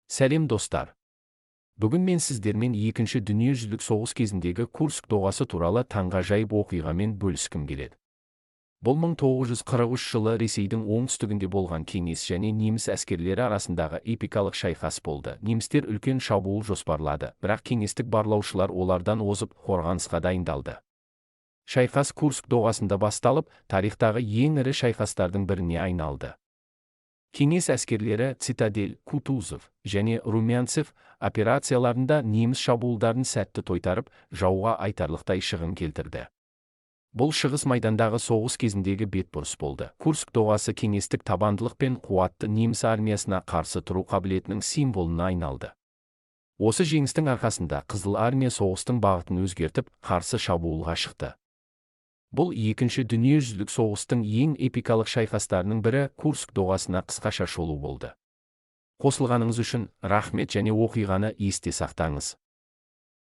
Сәлем достар. Бүгін мен сіздермен екінші дүниежүзілік соғыс кезіндегі Курск доғасы туралы таңғажайып оқиғамен бөліскім келеді. Бұл 1943 жылы Ресейдің оңтүстігінде болған кеңес және неміс әскерлері арасындағы эпикалық шайқас болды. Немістер үлкен шабуыл жоспарлады, бірақ кеңестік барлаушылар олардан озып қорғанысқа дайындалды. Шайқас Курск доғасында басталып, тарихтағы ең ірі шайқастардың біріне айналды. Кеңес әскерлері Цитадель, Кутузов және Румянцев операцияларында неміс шабуылдарын сәтті тойтарып, жауға айтарлықтай шығын келтірді. Бұл шығыс майдандағы соғыс кезіндегі бетбұрыс болды. Курск доғасы кеңестік табандылық пен қуатты неміс армиясына қарсы тұру қабілетінің символына айналды. Осы жеңістің арқасында Қызыл армия соғыстың бағытын өзгертіп, қарсы шабуылға шықты. Бұл екінші дүниежүзілік соғыстың ең эпикалық шайқастарының бірі. Курск доғасына қысқаша шолу болды. Қосылғаныңыз үшін рахмет және оқиғаны есте сақтаңыз.